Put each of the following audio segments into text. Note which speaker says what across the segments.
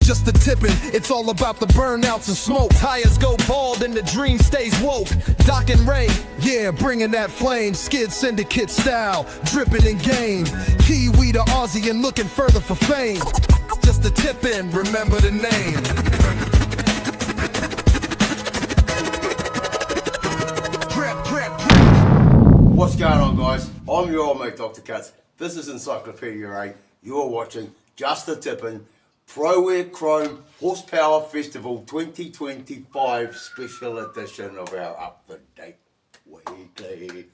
Speaker 1: Just the tipping, it's all about the burnouts and smoke. Tires go bald and the dream stays woke. Doc and Ray, yeah, bringing that flame. Skid syndicate style, dripping in game. Kiwi to Aussie and looking further for fame. Just the tipping, remember the name.
Speaker 2: What's going on, guys? I'm your old mate, Dr. Cuts. This is Encyclopedia 8. You're watching Just the Tippin' ProWare Chrome Horsepower Festival 2025 special edition of our up-to-date weekly.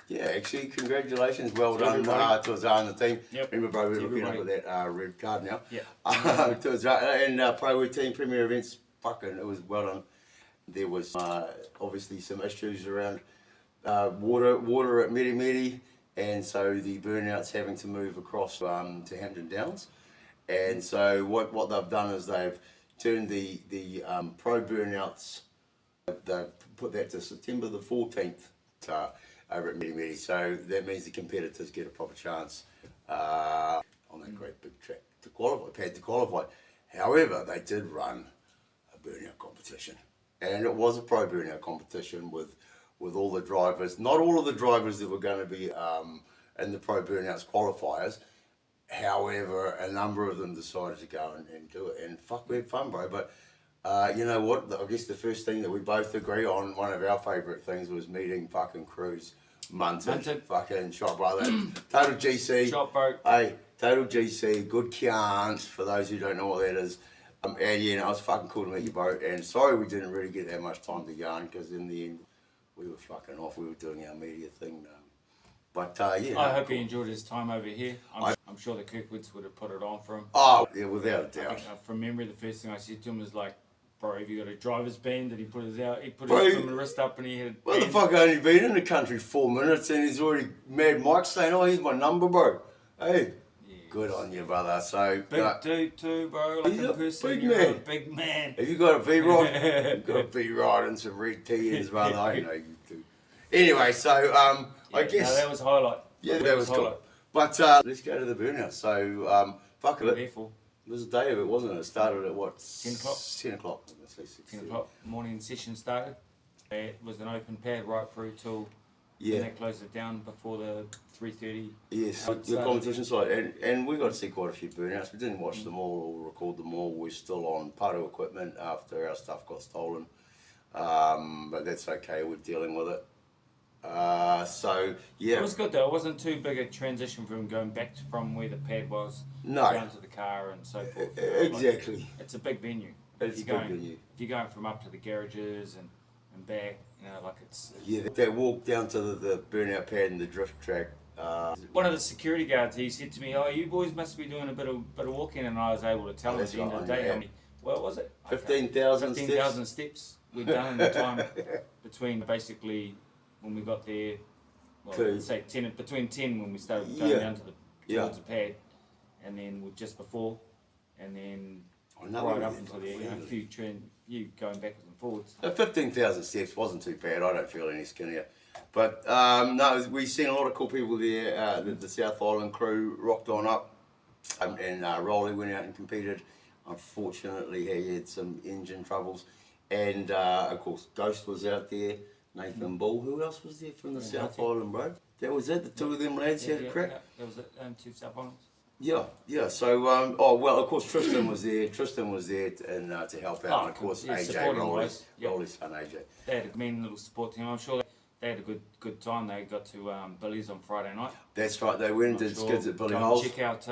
Speaker 2: Yeah, actually, congratulations. Well done to Azar and the team. Yep. Remember, bro, we're looking up at that red card now. Yeah. To Azar and ProWare team, Premier Events, fucking, it was well done. There was obviously some issues around water at Meri, and so the Burnouts having to move across to Hampton Downs. And so what they've done is they've turned the Pro Burnouts, they've put that to September the 14th over at Meri. So that means the competitors get a proper chance on that great big track to qualify. However, they did run a burnout competition, and it was a Pro Burnout competition with all the drivers. Not all of the drivers that were going to be in the Pro Burnouts qualifiers. However, a number of them decided to go and do it, and fuck, we had fun, bro. But you know what? I guess the first thing that we both agree on, one of our favourite things, was meeting fucking Cruz, Munted, fucking shot brother, Total GC,
Speaker 3: shot boat.
Speaker 2: Hey, Total GC, good chance for those who don't know what that is. And yeah, no, it was fucking cool to meet you, bro. And sorry we didn't really get that much time to go on, because in the end we were fucking off. We were doing our media thing. But yeah,
Speaker 3: I hope he enjoyed his time over here. I'm sure the Kirkwoods would have put it on for him.
Speaker 2: Oh, yeah, without a doubt.
Speaker 3: From memory, the first thing I said to him was like, bro, have you got a driver's band? That he put his wrist up and he had.
Speaker 2: Well, the fuck, only been in the country 4 minutes and he's already Mad Mike saying, oh, here's my number, bro. Hey, yeah, good on you, brother. So
Speaker 3: big dude too, bro. Like in person,
Speaker 2: big
Speaker 3: you're
Speaker 2: man.
Speaker 3: a big man.
Speaker 2: Have you got a V-Rod? You've got a V-Rod and some red T-ins, brother. I know you do. Anyway, so
Speaker 3: yeah,
Speaker 2: I guess.
Speaker 3: No, that was a highlight.
Speaker 2: Yeah, that was cool. But let's go to the burnout. So, fuck it. It was a day of it, wasn't it? It started at what?
Speaker 3: 10 o'clock.
Speaker 2: 10 o'clock.
Speaker 3: 10 o'clock. Morning session started. It was an open pad right through till. Yeah. They closed it down before the 3:30.
Speaker 2: Yes, the competition side, and we got to see quite a few burnouts. We didn't watch them all or record them all. We're still on part of equipment after our stuff got stolen, but that's okay. We're dealing with it. So yeah,
Speaker 3: it was good though. It wasn't too big a transition from going back from where the pad was down to the car and so forth.
Speaker 2: Exactly.
Speaker 3: Like, it's a big venue.
Speaker 2: It's a big venue.
Speaker 3: If you're going from up to the garages and back, you know, like it's
Speaker 2: yeah. That walk down to the burnout pad and the drift track.
Speaker 3: One of the security guards, he said to me, "Oh, you boys must be doing a bit of walking," and I was able to tell him at the end of the day. What was it?
Speaker 2: 15,000
Speaker 3: steps we'd done in the time between basically. When we got there, well, say between 10 when we started going down to towards the pad, and then just before, and then right up until the few you going backwards and forwards.
Speaker 2: 15,000 steps wasn't too bad. I don't feel any skinnier. But no, we've seen a lot of cool people there. The South Island crew rocked on up, and Rolly went out and competed. Unfortunately, he had some engine troubles, and of course Ghost was out there. Nathan Bull. Who else was there from the South Island, bro? That was it. The two of them lads had a crack.
Speaker 3: Yeah, that was it. Two South Islands.
Speaker 2: Yeah. So, oh well, of course Tristan was there. Tristan was there to help out, and of course AJ, Rolly's son AJ.
Speaker 3: They had a mean little support team. I'm sure they had a good time. They got to Billy's on Friday night.
Speaker 2: That's right. They went and did skids at Billy Hole's.
Speaker 3: Check out.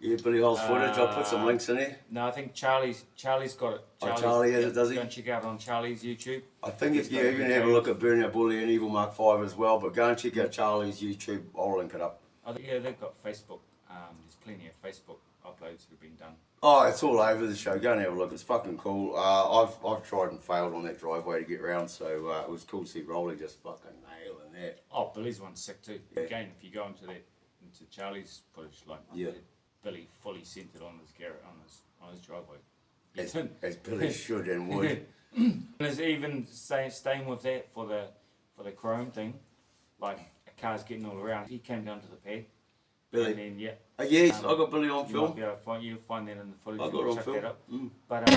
Speaker 2: Yeah, Billy Hole's footage. I'll put some links in there.
Speaker 3: No, I think Charlie's got it.
Speaker 2: Charlie has it, does he?
Speaker 3: Go and check out on Charlie's YouTube.
Speaker 2: I think if you even have a look at Burnout Bully and Evil Mark 5 as well, but go and check out Charlie's YouTube. I'll link it up.
Speaker 3: I think, yeah, they've got Facebook. There's plenty of Facebook uploads that have been done.
Speaker 2: Oh, it's all over the show. Go and have a look. It's fucking cool. I've tried and failed on that driveway to get round, so it was cool to see Rolly just fucking nailing that.
Speaker 3: Oh, Billy's one's sick too. Yeah. Again, if you go into Charlie's footage, like Billy fully centered on his driveway.
Speaker 2: As Billy should and would.
Speaker 3: And there's even staying with that for the chrome thing, like a car's getting all around. He came down to the pad
Speaker 2: Billy.
Speaker 3: And then, yeah.
Speaker 2: Yes, I got Billy on
Speaker 3: You
Speaker 2: film.
Speaker 3: might be able to find, you'll find that in the footage.
Speaker 2: I got it
Speaker 3: and
Speaker 2: on
Speaker 3: chuck
Speaker 2: film.
Speaker 3: that up.
Speaker 2: Mm.
Speaker 3: But,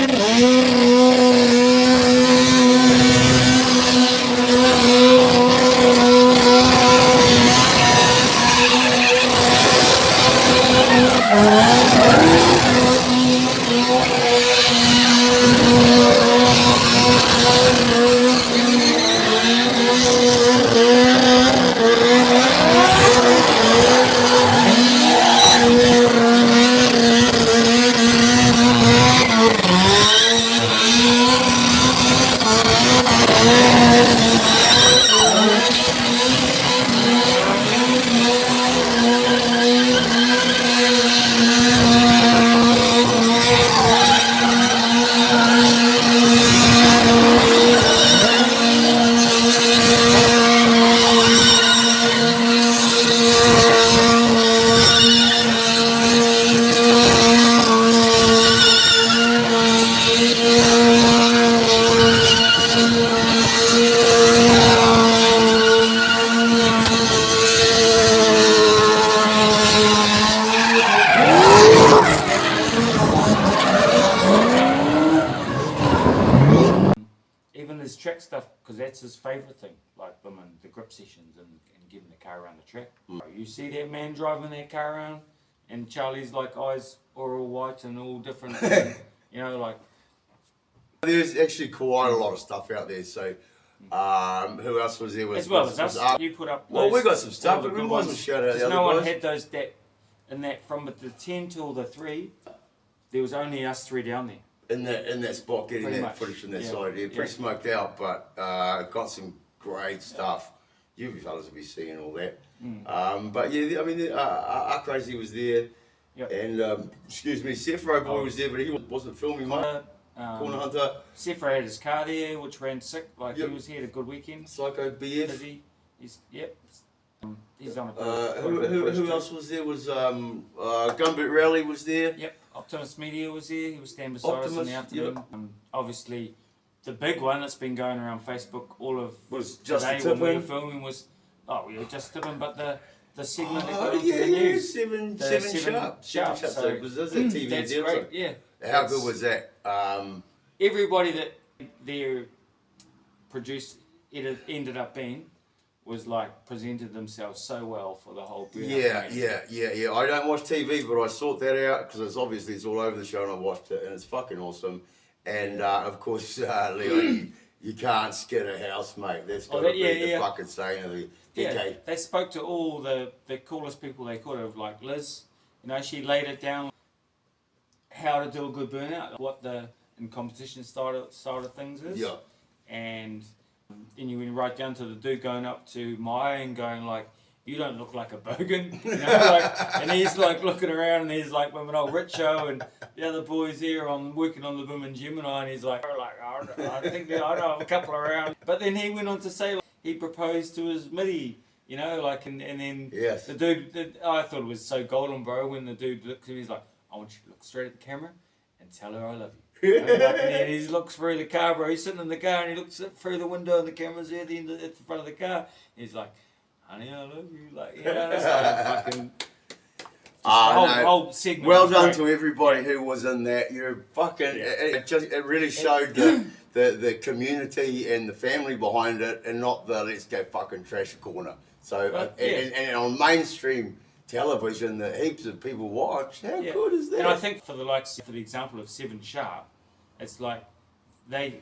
Speaker 3: even his track stuff, because that's his favourite thing, like the grip sessions and getting the car around the track. You see that man driving that car around, and Charlie's like eyes are all white and all different, and, you know, like.
Speaker 2: There's actually quite a lot of stuff out there. So, who else was there?
Speaker 3: As well as us, you put up.
Speaker 2: Well, we got some stuff, but we might as well shout out the other
Speaker 3: no one
Speaker 2: guys.
Speaker 3: had those in that from the 10 till the 3. There was only us 3 down there.
Speaker 2: In that spot, getting
Speaker 3: Pretty
Speaker 2: that
Speaker 3: much.
Speaker 2: footage from that
Speaker 3: Yeah.
Speaker 2: side. Yeah, pretty
Speaker 3: Yeah.
Speaker 2: smoked out, but got some great stuff. You fellas will be seeing all that. But yeah, I mean, our Crazy was there,
Speaker 3: Yep.
Speaker 2: and excuse me, Sefro boy was there, but he wasn't filming, mate. Corner Hunter,
Speaker 3: Sefra had his car there, which ran sick. Like
Speaker 2: Yep.
Speaker 3: he was here, had a good weekend.
Speaker 2: Psycho BF.
Speaker 3: Busy. He's he's on a
Speaker 2: Who else was there? Was Gumboot Rally was there?
Speaker 3: Yep, Optimus Media was here. He was standing beside us in
Speaker 2: Optimus,
Speaker 3: the afternoon.
Speaker 2: yep.
Speaker 3: Obviously, the big one that's been going around Facebook all of
Speaker 2: Was just
Speaker 3: today
Speaker 2: the
Speaker 3: when we were
Speaker 2: tipping.
Speaker 3: filming was we were just tipping, but the segment that got
Speaker 2: Oh
Speaker 3: onto
Speaker 2: yeah,
Speaker 3: the news.
Speaker 2: seven
Speaker 3: The
Speaker 2: sharp.
Speaker 3: sharp,
Speaker 2: So
Speaker 3: so
Speaker 2: it was that TV
Speaker 3: that's
Speaker 2: deal?
Speaker 3: great. Yeah.
Speaker 2: How good was that?
Speaker 3: Everybody that their produce it ended up being was like presented themselves so well for the whole Burnout community.
Speaker 2: Yeah. I don't watch TV, but I sought that out because it's all over the show, and I watched it, and it's fucking awesome. And of course, Leo, you can't skid a house, mate. That's got to be the fucking saying of the decade.
Speaker 3: They spoke to all the coolest people they could have, like Liz. You know, she laid it down how to do a good burnout, what the in competition side of things is.
Speaker 2: Yeah.
Speaker 3: And then you went right down to the dude going up to Maya and going like, "You don't look like a bogan," you know, like, and he's like looking around and he's like, "With an old Richo and the other boys here on working on the boom and Gemini," and he's like, I think I know a couple around. But then he went on to say like, he proposed to his midi, you know, like, and then
Speaker 2: Yes.
Speaker 3: the dude, I thought it was so golden, bro, when the dude looked at him, he's like, "I want you to look straight at the camera and tell her I love you." And then he looks through the car, bro. He's sitting in the car and he looks through the window and the camera's there at the front of the car. He's like, "Honey, I love you." Like, you know, it's like fucking. Whole segment.
Speaker 2: Well
Speaker 3: was
Speaker 2: done
Speaker 3: great.
Speaker 2: to everybody who was in that. You're fucking. It really showed the community and the family behind it, and not the let's go fucking trash a corner. So and on mainstream television that heaps of people watch. How good is that?
Speaker 3: And I think for the example of 7 Sharp, it's like they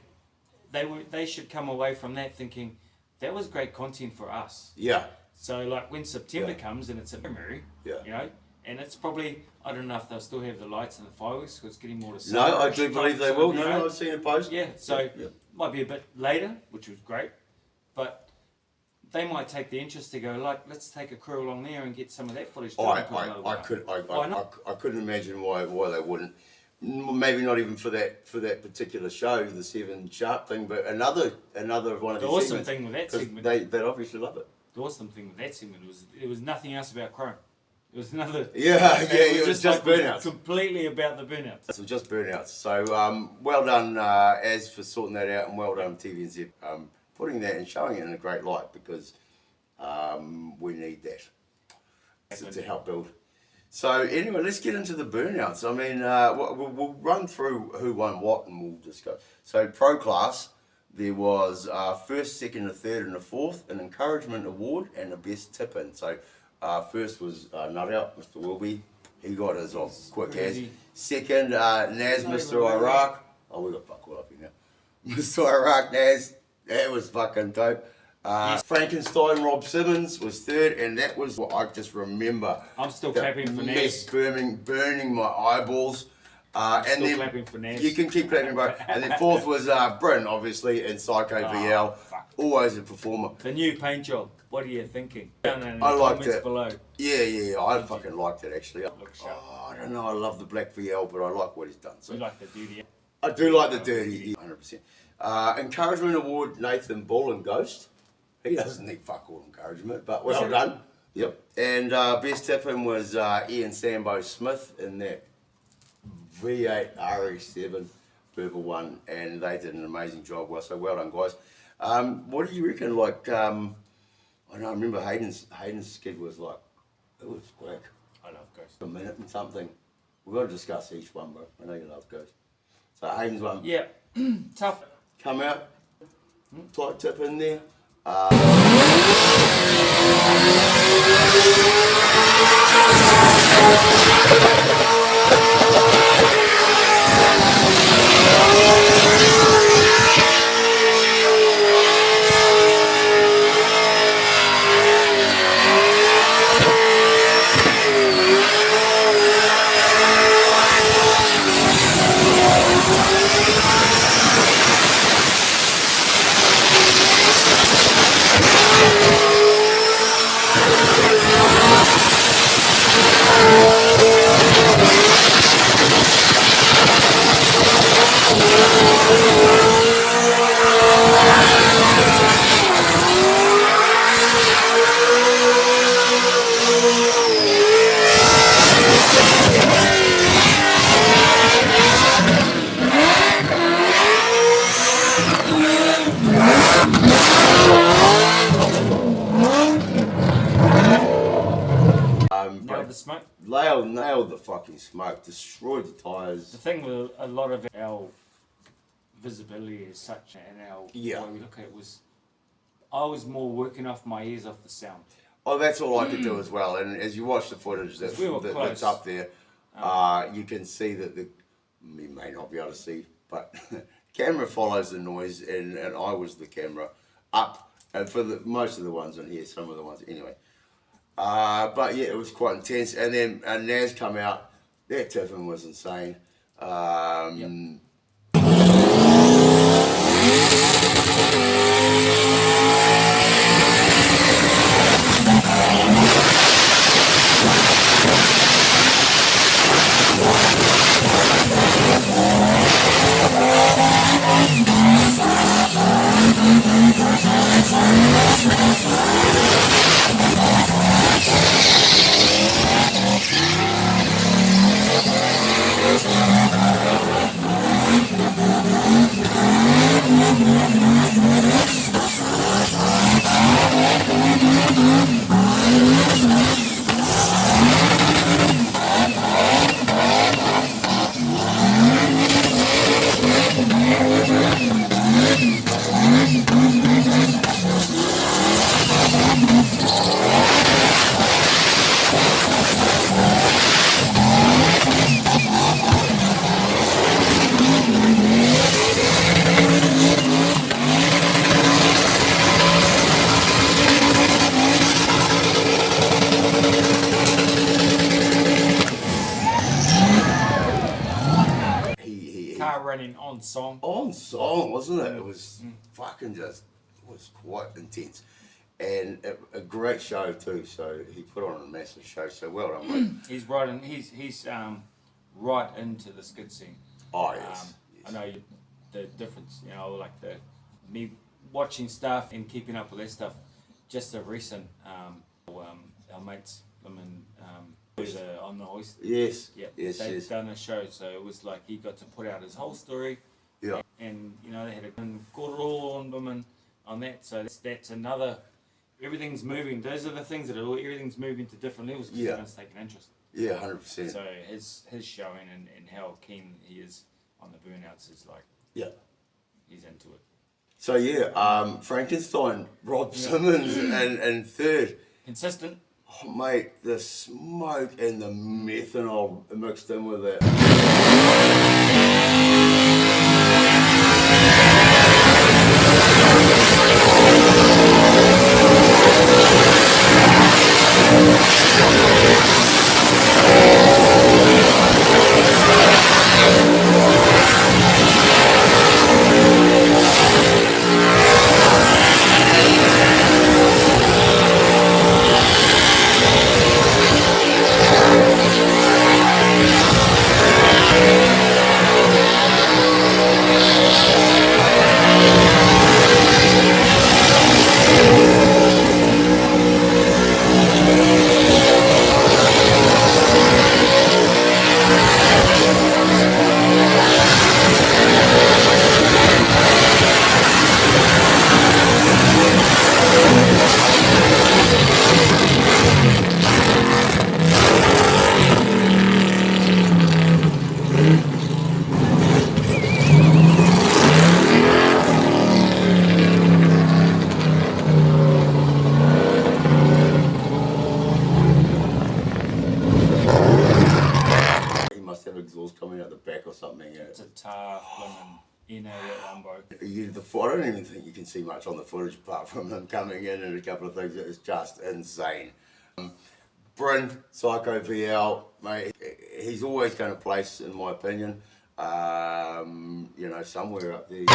Speaker 3: should come away from that thinking that was great content for us.
Speaker 2: Yeah.
Speaker 3: So like when September comes and it's a memory, you know, and it's probably, I don't know if they'll still have the lights and the fireworks because it's getting more to
Speaker 2: No, I do believe they will.
Speaker 3: You
Speaker 2: No,
Speaker 3: know?
Speaker 2: I've seen a post.
Speaker 3: Yeah, so might be a bit later, which was great, but they might take the interest to go like, let's take a crew along there and get some of that footage.
Speaker 2: I couldn't imagine why they wouldn't. Maybe not even for that particular show, the 7 Sharp thing, but another one of
Speaker 3: the
Speaker 2: the
Speaker 3: awesome thing with that segment.
Speaker 2: They obviously love it.
Speaker 3: The awesome thing with that segment was it was nothing else about Chrome. It was another.
Speaker 2: It was just burnouts.
Speaker 3: Completely about the burnouts.
Speaker 2: So just burnouts. So well done, Az, for sorting that out, and well done, TVNZ, putting that and showing it in a great light because we need that to help build So anyway, let's get into the burnouts. I mean, we'll run through who won what, and we'll just go. So pro class, there was first, second, a third, and a fourth, an encouragement award, and a best tip-in. So first was Nut Out, Mr. Wilby. He got his off quick as. Second, Naz, Mr. Iraq. Oh, we got fuck all up here now. Mr. Iraq, Naz. That was fucking dope. Frankenstein Rob Simmons was third, and that was what I just remember.
Speaker 3: I'm still clapping for Naz.
Speaker 2: Burning my eyeballs. And
Speaker 3: still
Speaker 2: then
Speaker 3: clapping for Naz.
Speaker 2: You can keep clapping, bro. And then fourth was Bryn, obviously, and Psycho VL.
Speaker 3: Fuck.
Speaker 2: Always a performer.
Speaker 3: The new paint job. What are you thinking? Down in the
Speaker 2: I liked
Speaker 3: comments
Speaker 2: it.
Speaker 3: below.
Speaker 2: Yeah, I fucking liked it actually.
Speaker 3: Looks sharp.
Speaker 2: I don't know, I love the black VL, but I like what he's done. So
Speaker 3: You like the duty.
Speaker 2: I do like the dirty, 100%. Encouragement award, Nathan Bull and Ghost. He doesn't need fuck all encouragement, but well done. Yep. And best tip-in was Ian Sambo Smith in that V8 RE7 purple one, and they did an amazing job. Well, so well done, guys. What do you reckon? Like, I know, I remember Hayden's skid was like, it was quick.
Speaker 3: I love Ghost.
Speaker 2: A minute and something. We've got to discuss each one, bro. I know you love Ghost. So Hayden's one.
Speaker 3: Yeah, tough.
Speaker 2: Come out. Tight tip in there.
Speaker 3: The smoke.
Speaker 2: Nailed the fucking smoke, destroyed the tyres.
Speaker 3: The thing with a lot of our visibility is such, and our way we look at it was, I was more working off my ears off the sound.
Speaker 2: Oh, that's all I could do as well. And as you watch the footage that's up there, you can see that you may not be able to see, but camera follows the noise, and I was the camera up, and for most of the ones on here, some of the ones anyway. But yeah, it was quite intense. And then Naz come out. That tipping was insane.
Speaker 3: Running on song.
Speaker 2: On song, wasn't it? It was fucking just, it was quite intense. And a great show too, so he put on a massive show, so well done, mate.
Speaker 3: He's right in, he's right into the skid scene.
Speaker 2: Oh, yes.
Speaker 3: I know the difference, you know, like me watching stuff and keeping up with that stuff. Just a recent, our mates, on the Oyster.
Speaker 2: Yes.
Speaker 3: Yeah.
Speaker 2: Yes.
Speaker 3: They've done a show, so it was like he got to put out his whole story.
Speaker 2: Yeah.
Speaker 3: And you know they had got it all on them and on that. So that's another. Everything's moving. Those are the things that everything's moving to different levels because everyone's taking interest.
Speaker 2: Yeah, 100%.
Speaker 3: So his showing and how keen he is on the burnouts is like,
Speaker 2: Yeah.
Speaker 3: he's into it.
Speaker 2: So yeah, Frankenstein, Rob Simmons, and third.
Speaker 3: Consistent.
Speaker 2: Oh, mate, the smoke and the methanol mixed in with it. He must have exhaust coming out the back or something. Yeah.
Speaker 3: It's a tough lemon, you know that one, bro.
Speaker 2: I don't even think you can see much on the footage apart from him coming in and a couple of things. It's just insane. Bryn, Psycho VL, mate, he's always going to place, in my opinion, you know, somewhere up there.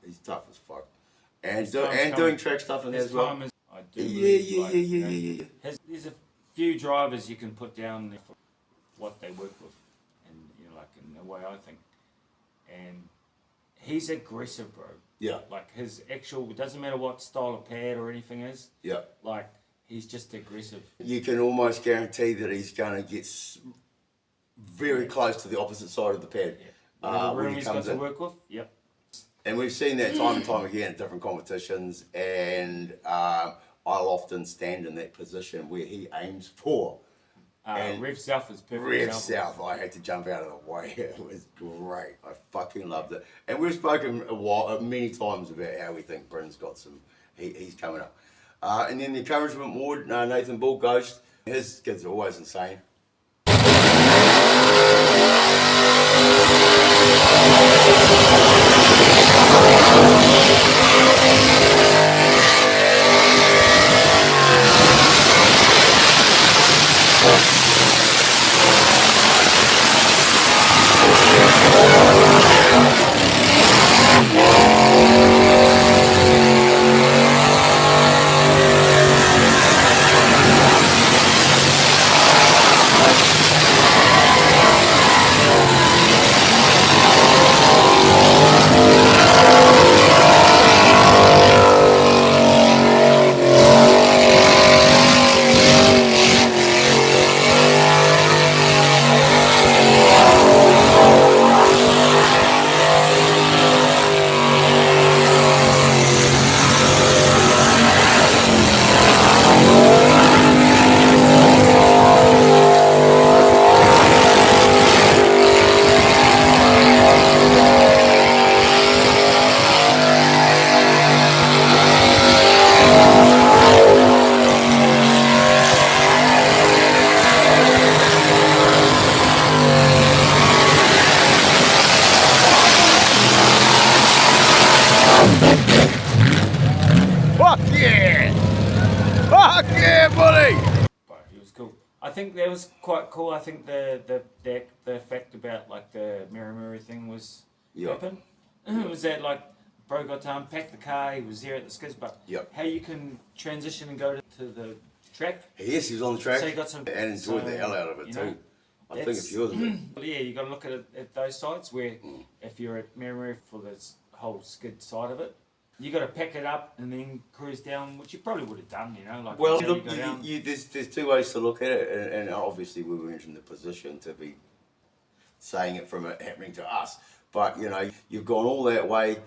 Speaker 2: He's tough as fuck. And doing track stuff in there as well.
Speaker 3: I do
Speaker 2: Yeah.
Speaker 3: There's a few drivers you can put down there for what they work with, and you know, like in the way I think. And he's aggressive, bro.
Speaker 2: Yeah.
Speaker 3: Like his actual, it doesn't matter what style of pad or anything is.
Speaker 2: Yeah.
Speaker 3: Like he's just aggressive.
Speaker 2: You can almost guarantee that he's going to get very close to the opposite side of the pad.
Speaker 3: Yeah. Whatever
Speaker 2: when
Speaker 3: room
Speaker 2: he
Speaker 3: he's got
Speaker 2: comes
Speaker 3: to
Speaker 2: in.
Speaker 3: work with. Yep.
Speaker 2: And we've seen that time and time again at different competitions, and I'll often stand in that position where he aims for. And
Speaker 3: Rev South is perfect.
Speaker 2: Rev
Speaker 3: example.
Speaker 2: South, I had to jump out of the way. It was great. I fucking loved it. And we've spoken many times about how we think Bryn's got some, he's coming up. And then the encouragement ward, Nathan Bull Ghost, his kids are always insane.
Speaker 3: think that was quite cool. I think the fact about like the mirror thing was happened. Was that like bro got to unpack the car, he was there at the skids, but how you can transition and go to the track.
Speaker 2: Yes, he was on the track
Speaker 3: So you got some,
Speaker 2: and enjoyed the hell out of it too. I think a few of them.
Speaker 3: Yeah, you got to look at it at those sides where if you're at Merrimere for this whole skid side of it, you got to pack it up and then cruise down, which you probably would have done, you know. Like,
Speaker 2: well, look, there's two ways to look at it, and obviously we were in the position to be saying it from it happening to us. But you know, you've gone all that way.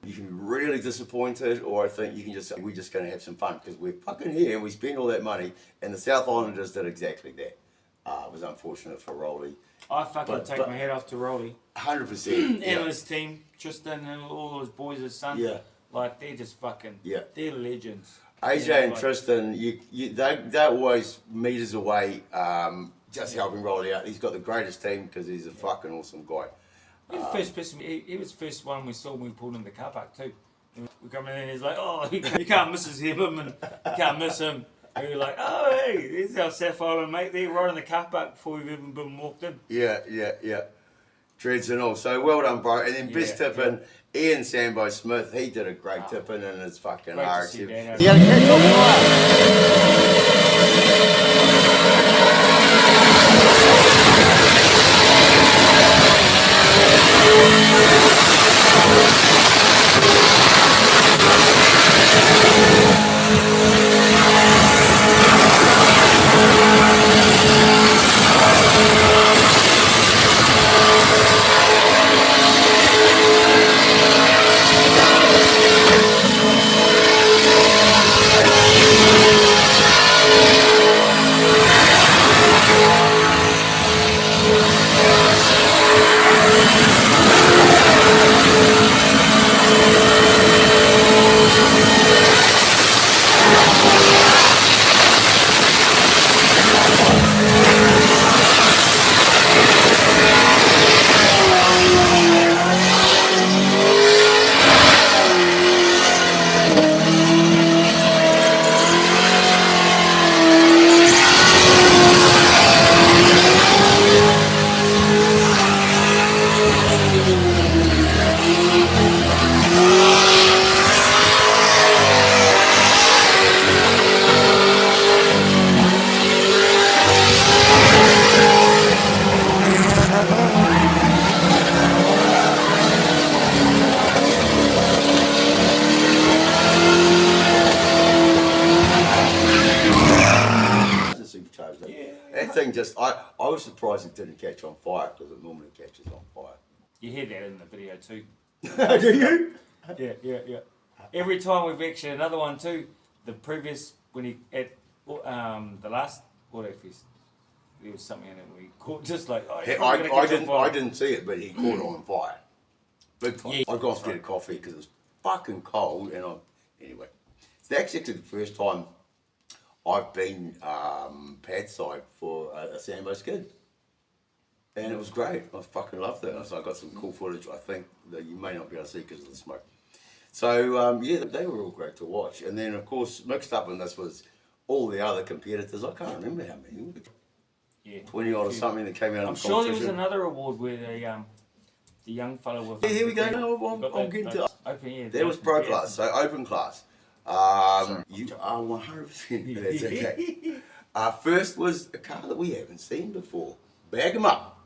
Speaker 2: You can be really disappointed, or I think you can just say we're just going to have some fun because we're fucking here and we spend all that money. And the South Islanders did exactly that. It was unfortunate for Rolly.
Speaker 3: I fucking take my head off to Rolly.
Speaker 2: 100%.
Speaker 3: And his team, Tristan and all his boys, his son.
Speaker 2: Yeah.
Speaker 3: Like they're just fucking. Yeah. They're legends.
Speaker 2: AJ and like, Tristan, they're always meters away, just helping Rolly out. He's got the greatest team because he's a fucking awesome guy.
Speaker 3: First person, he was the first one we saw when we pulled in the car park too. We come in and he's like, oh, you can't miss him, and you can't miss him. And we're like, oh, hey, there's our South Island mate there, right in the car park before we've even been walked in.
Speaker 2: Yeah. Dreads and all. So well done, bro. And then best tipping, Ian Sambo Smith, he did a great tipping in his fucking RXF. He had a catch on That thing just, I was surprised it didn't catch on fire because it normally catches on fire.
Speaker 3: You hear that in the video too.
Speaker 2: Do you?
Speaker 3: Yeah. Every time we've actually another one too. The previous when he at the last Auto Fest, there was something in it we caught just like
Speaker 2: I didn't see it, but he caught on fire. Big time. I've gone to get a coffee because it was fucking cold, and anyway, it's actually the first time I've been pad side for a Sambo skid, and it was great. I fucking loved it. So I got some cool footage. I think that you may not be able to see because of the smoke. So yeah, they were all great to watch. And then of course mixed up in this was all the other competitors. I can't remember how many. 20 odd or something that came out.
Speaker 3: I'm sure there was another award where the young fellow with.
Speaker 2: Yeah, here we go. No, I'm getting to.
Speaker 3: Open,
Speaker 2: that was pro class. So open class. You are 100%. That's okay. First was a car that we haven't seen before. Bag 'em up.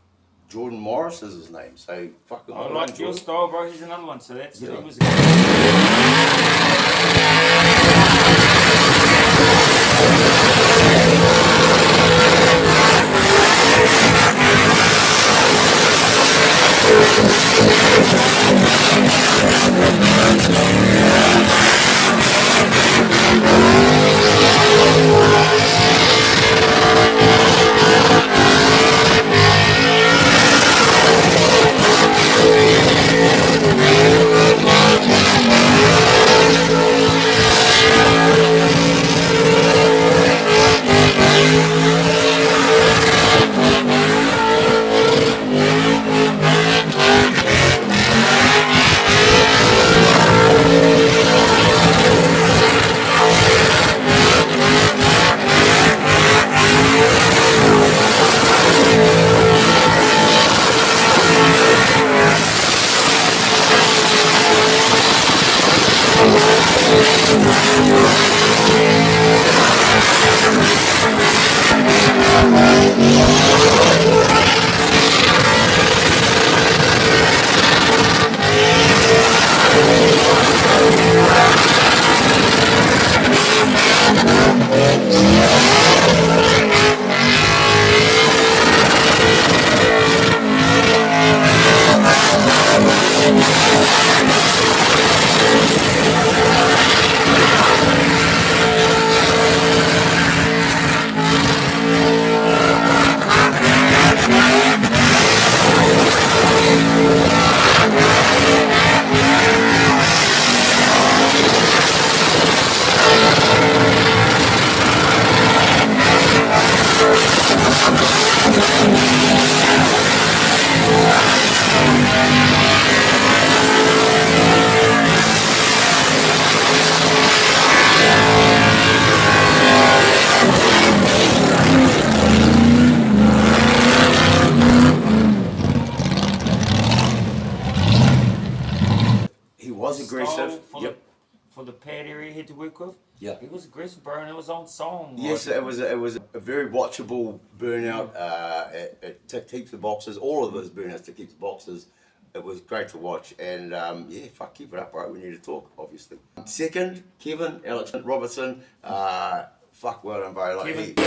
Speaker 2: Jordan Morris is his name. So fucking.
Speaker 3: I like your style, bro. Here's another one. So that's he was. for the pad area he had to work with.
Speaker 2: Yeah.
Speaker 3: He was aggressive, bro, and it was on song.
Speaker 2: Yes,
Speaker 3: like,
Speaker 2: it was a very watchable burnout. It ticked heaps of boxes. All of those burnouts ticked heaps of boxes. It was great to watch, and yeah, fuck, keep it up, bro. We need to talk, obviously. Second, Kevin Alex Robertson. Fuck, well done, bro. Like,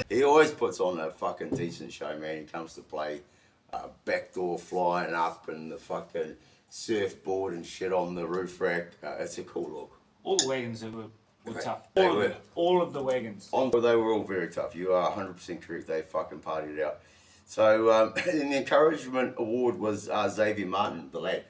Speaker 2: he always puts on a fucking decent show, man. He comes to play, backdoor flying up and the fucking surfboard and shit on the roof rack. It's a cool look.
Speaker 3: all the wagons were tough.
Speaker 2: They
Speaker 3: All of
Speaker 2: were.
Speaker 3: them. All of the wagons.
Speaker 2: They were all very tough. You are 100% correct. They fucking partied out. So, and the encouragement award was Xavier Martin, the lad.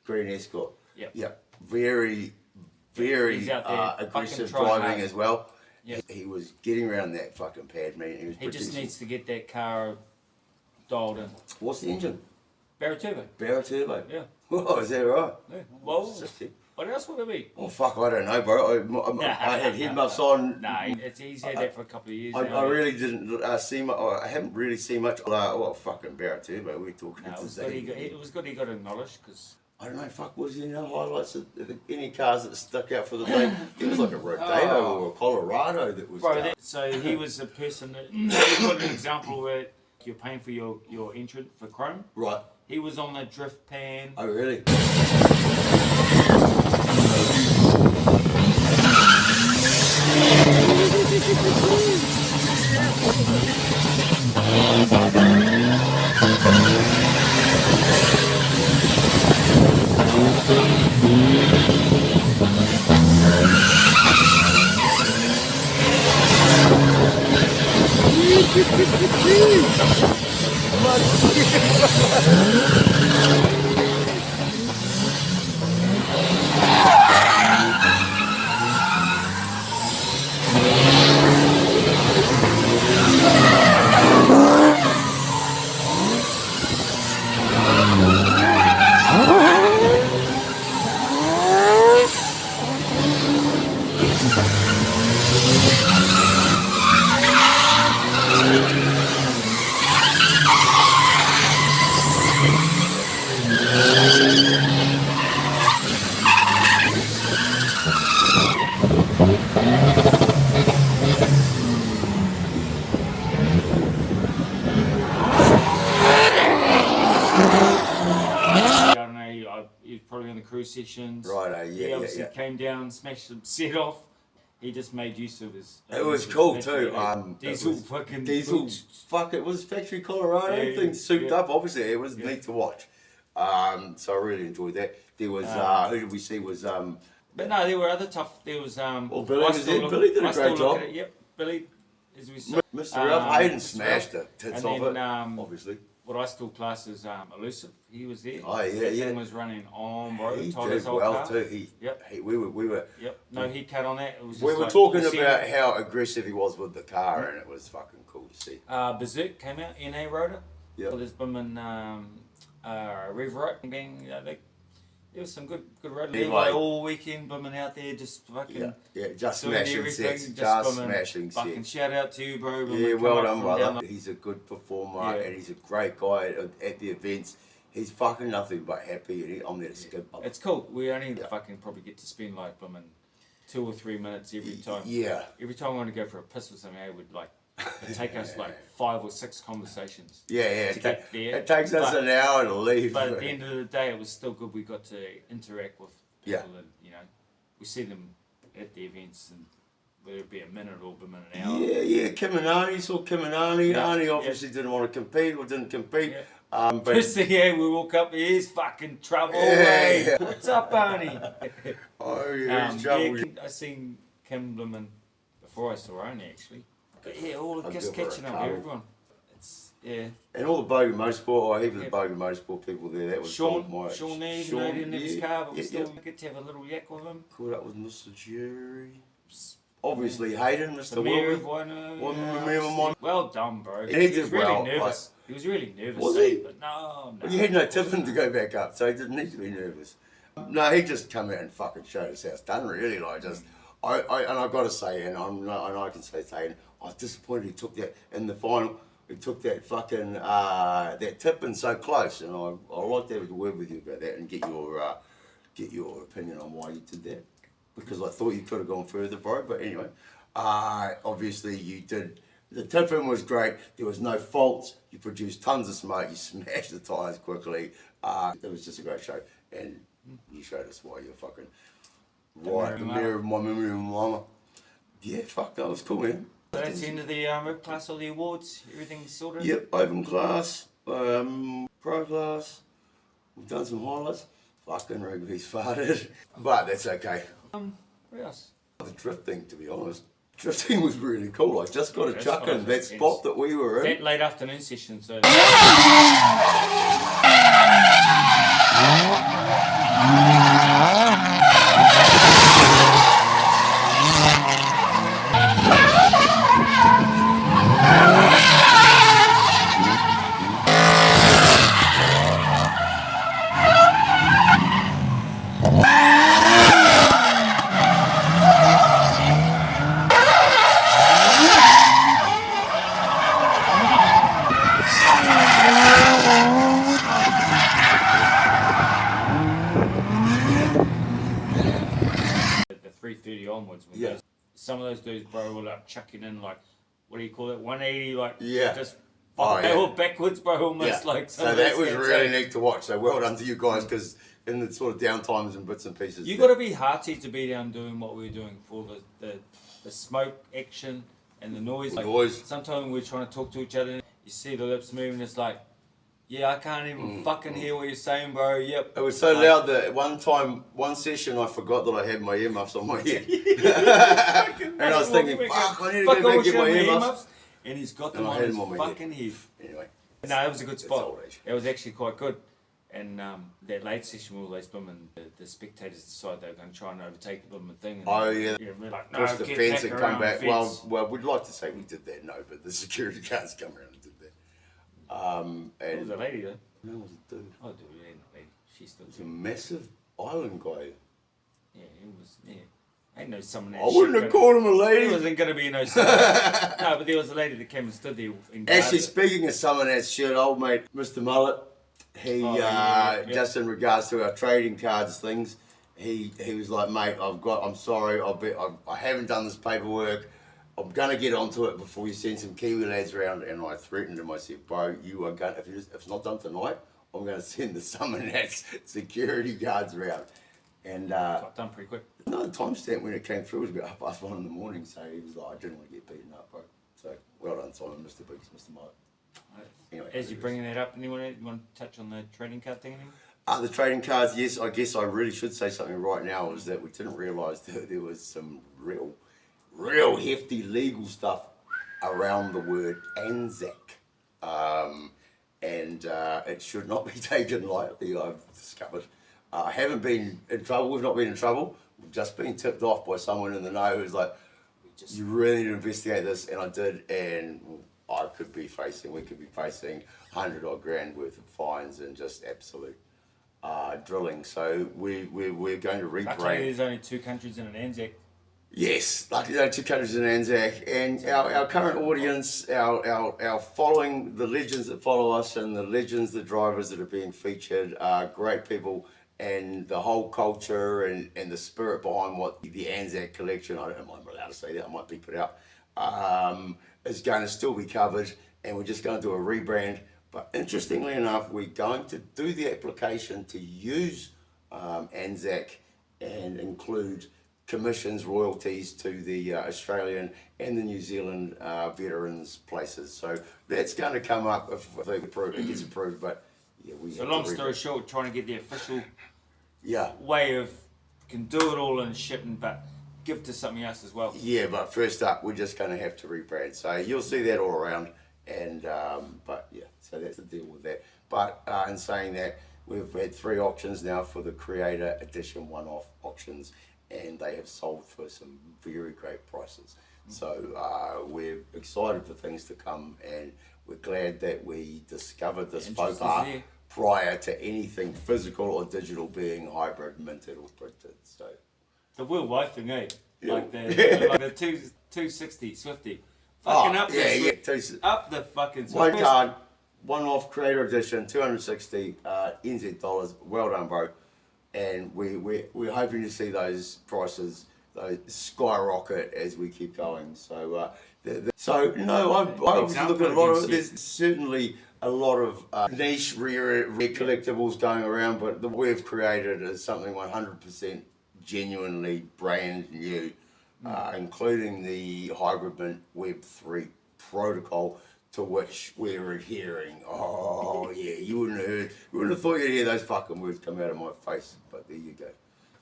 Speaker 2: Green Escort.
Speaker 3: Yep.
Speaker 2: Yep. Very, very
Speaker 3: He's out there
Speaker 2: aggressive
Speaker 3: fucking trying
Speaker 2: driving
Speaker 3: hard.
Speaker 2: as well.
Speaker 3: Yep.
Speaker 2: He was getting around that fucking pad, man. He was
Speaker 3: He just
Speaker 2: producing.
Speaker 3: needs to get that car dialed in.
Speaker 2: What's the engine?
Speaker 3: Barra Turbo.
Speaker 2: Barra Turbo?
Speaker 3: Yeah.
Speaker 2: Oh, is that right?
Speaker 3: Yeah. Well,
Speaker 2: 60.
Speaker 3: what else would it be?
Speaker 2: Oh, fuck, I don't know, bro. I had headmuffs on.
Speaker 3: Nah, he's had that for a couple of years.
Speaker 2: I really didn't see much. I haven't really seen much. Fucking Barra Turbo. We're talking.
Speaker 3: No, it was good he got acknowledged because.
Speaker 2: I don't know, fuck, was there no highlights of any cars that stuck out for the day? It was like a Rodeo or a Colorado that was
Speaker 3: so he was a person that, you got an example where you're paying for your entrant for Chrome.
Speaker 2: Right.
Speaker 3: He was on the drift pan.
Speaker 2: Oh, really?
Speaker 3: Probably on the cruise sessions.
Speaker 2: Right,
Speaker 3: He obviously came down, smashed the set off. He just made use of his.
Speaker 2: It was cool too.
Speaker 3: Diesel.
Speaker 2: Fuck, it was factory Colorado thing souped up. Obviously, it was neat to watch. So I really enjoyed that. There was who did we see was
Speaker 3: But no, there were other tough. There was
Speaker 2: Well, Billy was in. Billy did a great job.
Speaker 3: Yep, Billy, as we saw.
Speaker 2: Mr. Ralph Hayden smashed the tits off it. Obviously.
Speaker 3: What I still class as elusive. He was there.
Speaker 2: Oh yeah,
Speaker 3: that thing was running on, bro.
Speaker 2: He did well too. We were.
Speaker 3: Yep. No heat cut on that. It was just
Speaker 2: we were talking about how aggressive he was with the car, and it was fucking cool to see.
Speaker 3: Berserk came out, NA rotor.
Speaker 2: Yeah.
Speaker 3: With his Bimmin Rev Rock. There was some good road. Levi all weekend, Bimmin out there, just fucking.
Speaker 2: Yeah, just smashing sets. Just smashing sets.
Speaker 3: Fucking shout out to you, bro.
Speaker 2: Yeah, well done, brother. He's a good performer, and he's a great guy at the events. He's fucking nothing but happy, and I'm there to skip.
Speaker 3: It's cool. We only fucking probably get to spend like Bimmin 2 or 3 minutes every time.
Speaker 2: Yeah.
Speaker 3: Every time I want to go for a piss or something, I would like. It'd take us like 5 or 6 conversations.
Speaker 2: Yeah.
Speaker 3: To get there.
Speaker 2: It takes us an hour to leave.
Speaker 3: But at the end of the day, it was still good. We got to interact with people and, we see them at the events and whether it be a minute or a minute, an hour.
Speaker 2: Yeah. Kim and Arnie, saw Kim and Arnie. Arnie obviously didn't want to compete or didn't compete.
Speaker 3: But first thing, we walk up, here's fucking trouble, mate. What's up, Arnie?
Speaker 2: Oh, yeah, he's trouble.
Speaker 3: I seen Kim Blimmin before I saw Arnie, actually. But all just catching up with everyone.
Speaker 2: And all the Bogan Motorsport, or even the Bogan Motorsport people there, that was
Speaker 3: Sean there, even though he didn't have his car, but we still get to have a little yak with him.
Speaker 2: Caught up with Mr. Jerry. Obviously Hayden, Mr.
Speaker 3: Wilbur. Well done, bro.
Speaker 2: He did well.
Speaker 3: Nervous. He was really nervous.
Speaker 2: Was he?
Speaker 3: But no.
Speaker 2: Well, you had no tipping to go back up, so he didn't need to be nervous. No, he just come out and fucking showed us how it's done, really. Like, just, and I've got to say, and I can say, Hayden, I was disappointed he took that in the final. He took that fucking that tip in so close, and I'd like to have a word with you about that and get your opinion on why you did that, because I thought you could have gone further, bro. But anyway, obviously you did. The tip in was great. There was no faults. You produced tons of smoke. You smashed the tyres quickly. It was just a great show, and you showed us why you're fucking right. The mirror of my memory of mama. Yeah, fuck, that was cool, man.
Speaker 3: So that's the end of the rip class, all the awards, everything's sorted?
Speaker 2: Yep, open class, pro class, we've done some highlights. Fucking rugby's farted, but that's okay.
Speaker 3: What else?
Speaker 2: The drifting, to be honest. Drifting was really cool. I just got a chuck in that spot that we were in.
Speaker 3: That late afternoon session, so... some of those dudes, bro, were like chucking in like, what do you call it, 180, like just backwards, bro, almost like.
Speaker 2: So that was really neat to watch. So well done to you guys, because in the sort of downtimes and bits and pieces.
Speaker 3: You got to be hearty to be down doing what we were doing for the smoke action and the noise. Like, sometimes we're trying to talk to each other, you see the lips moving, it's like, yeah, I can't even fucking hear what you're saying, bro. Yep.
Speaker 2: It was so loud that one session, I forgot that I had my earmuffs on my head. And I was thinking, fuck, I need to go back and get my earmuffs.
Speaker 3: And he's got them on his fucking head.
Speaker 2: Anyway.
Speaker 3: No, it was a good spot. It was actually quite good. And that late session, all those women, the spectators decided they were going to try and overtake the blooming thing. And we're like, no,
Speaker 2: the fence and come back. Well, we'd like to say we did that, no, but the security guards come around and did that. And
Speaker 3: it was a lady though.
Speaker 2: No, it was a dude.
Speaker 3: Oh, dude, yeah, lady. She's still.
Speaker 2: It was a massive island guy.
Speaker 3: Yeah, it was. Yeah, I didn't know someone.
Speaker 2: I wouldn't have called him a lady.
Speaker 3: It wasn't going to be no. No, but there was a lady that came and stood there.
Speaker 2: Actually, speaking of someone that shit, old mate, Mr. Mullet, he just in regards to our trading cards things, he was like, mate, I'm sorry, I haven't done this paperwork. I'm gonna get onto it before you send some Kiwi lads around. And I threatened him. I said, bro, you are going. If it's not done tonight, I'm gonna send the Summernats security guards around. And
Speaker 3: got done pretty quick.
Speaker 2: No, the timestamp when it came through was about 1:30 in the morning. So he was like, I didn't want to get beaten up, bro. So well done, Simon, Mr. Biggs, Mr. Mullet. Anyway,
Speaker 3: as you're bringing that up, anyone want to touch on the trading card thing anymore?
Speaker 2: The trading cards, yes. I guess I really should say something right now, is that we didn't realise that there was some real hefty legal stuff around the word Anzac. And it should not be taken lightly, I've discovered. I haven't been in trouble, we've not been in trouble. We've just been tipped off by someone in the know who's like, you really need to investigate this, and I did, and we could be facing 100 odd grand worth of fines and just absolute drilling. So we're going to rebrand.
Speaker 3: Luckily there's only 2 countries in an Anzac.
Speaker 2: Yes, luckily there are 2 countries in Anzac, and our current audience, our following, the legends that follow us and the legends, the drivers that are being featured are great people, and the whole culture and the spirit behind what the Anzac collection, I don't know if I'm allowed to say that, I might beep it out, is going to still be covered, and we're just going to do a rebrand. But interestingly enough, we're going to do the application to use Anzac and include commissions, royalties to the Australian and the New Zealand veterans places. So that's going to come up if it gets approved. But yeah,
Speaker 3: so long story short, trying to get the official way of can do it all and shit, but give it to something else as well.
Speaker 2: Yeah, but first up, we're just going to have to rebrand. So you'll see that all around. And but yeah, so that's the deal with that. But in saying that, we've had 3 auctions now for the Creator Edition one-off auctions, and they have sold for some very great prices. So we're excited for things to come, and we're glad that we discovered this faux pas prior to anything physical or digital being hybrid, minted or printed. So
Speaker 3: the wheel-wide thing, eh? Yeah. Like the 260 Swifty. Fucking up the fucking
Speaker 2: one card, one-off Creator Edition, 260 NZ dollars. Well done, bro. And we're hoping to see those prices skyrocket as we keep going. So no, I was looking at a lot of it. There's certainly a lot of niche rare collectibles going around, but the we've created is something 100% genuinely brand new. Including the Hybrid Mint Web 3 protocol, to which we're adhering. Oh yeah, you wouldn't have thought you'd hear those fucking words come out of my face, but there you go.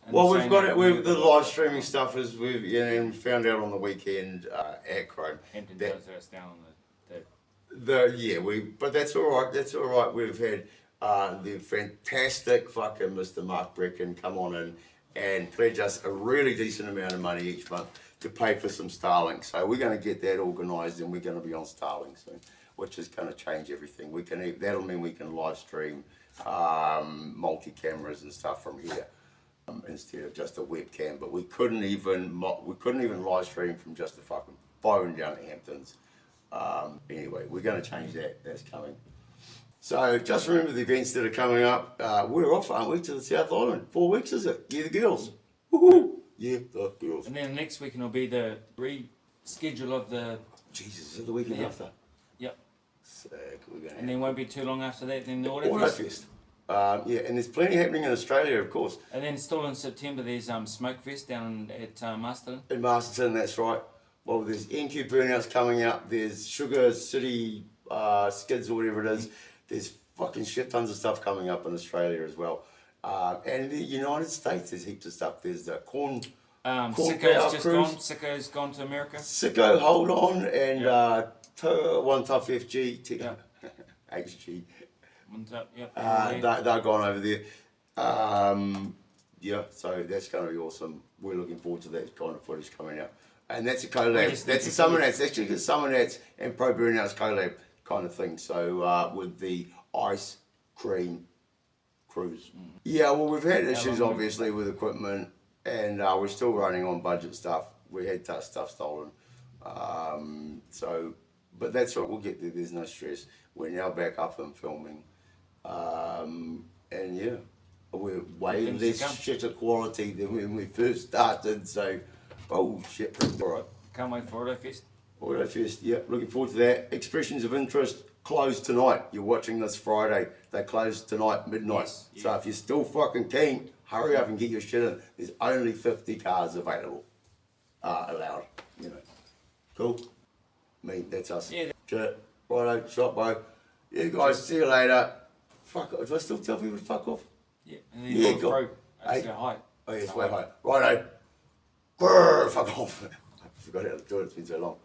Speaker 2: And well, we've got it. The live streaming stuff is we found out on the weekend at Chrome.
Speaker 3: Hampton does us down on
Speaker 2: but that's all right. That's all right. We've had the fantastic fucking Mr. Mark Brecken come on in and pledge us a really decent amount of money each month to pay for some Starlink. So we're going to get that organised, and we're going to be on Starlink soon, which is going to change everything. That'll mean we can live stream multi-cameras and stuff from here instead of just a webcam. But we couldn't even live stream from just a fucking phone down at Hamptons. Anyway, we're going to change that. That's coming. So just remember the events that are coming up. We're off, aren't we, to the South Island? 4 weeks, is it? You the girls. Woohoo! Yeah, the girls.
Speaker 3: And then next weekend will be the reschedule of the.
Speaker 2: Jesus, is it the weekend
Speaker 3: Yeah.
Speaker 2: after?
Speaker 3: Yep.
Speaker 2: Sick. We're going
Speaker 3: And then won't be too long after that. Then the
Speaker 2: Auto
Speaker 3: Autofest.
Speaker 2: Fest. Yeah, and there's plenty happening in Australia, of course.
Speaker 3: And then still in September, there's Smoke Fest down at Masterton.
Speaker 2: In Masterton, that's right. Well, there's NQ Burnouts coming up. There's Sugar City Skids or whatever it is. There's fucking shit tons of stuff coming up in Australia as well. And the United States, there's heaps of stuff. There's the corn
Speaker 3: Sicko's just
Speaker 2: cruise.
Speaker 3: gone. Sicko's gone to America.
Speaker 2: Sicko, hold on, and One Tough FG,
Speaker 3: Yeah.
Speaker 2: HG.
Speaker 3: One's up, yep.
Speaker 2: They're gone over there. Yeah, so that's going to be awesome. We're looking forward to that kind of footage coming out. And that's a collab. That's a Summer Nats. Actually, a Summer Nats and Pro Burnouts collab kind of thing. So with the ice cream cruise. Yeah, well, we've had issues obviously with equipment, and we're still running on budget stuff. We had stuff stolen. But that's right. We'll get there. There's no stress. We're now back up and filming. And yeah, we're way less shitter quality than when we first started. So, oh shit. All right.
Speaker 3: Can't wait for Autofest.
Speaker 2: Autofest, yeah, looking forward to that. Expressions of interest close tonight. You're watching this Friday. They close tonight, midnight.
Speaker 3: Yes, yeah.
Speaker 2: So if you're still fucking keen, hurry up and get your shit in. There's only 50 cars available. Allowed, you know. Cool? That's us.
Speaker 3: Yeah.
Speaker 2: Shit. Righto, shot, bro. Yeah, guys, see you later. Fuck off. Do I still tell people to fuck off?
Speaker 3: Yeah, and then
Speaker 2: Yeah,
Speaker 3: go
Speaker 2: cool.
Speaker 3: pro.
Speaker 2: Hey.
Speaker 3: That's high.
Speaker 2: Oh, yeah, it's way high. Righto. Grrr, fuck off. I forgot how to do it. It's been so long.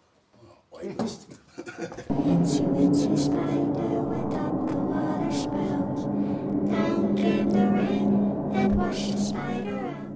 Speaker 2: Oh, wait list.
Speaker 4: Itsy bitsy spider went up the water spout. Down came the rain that washed the spider out.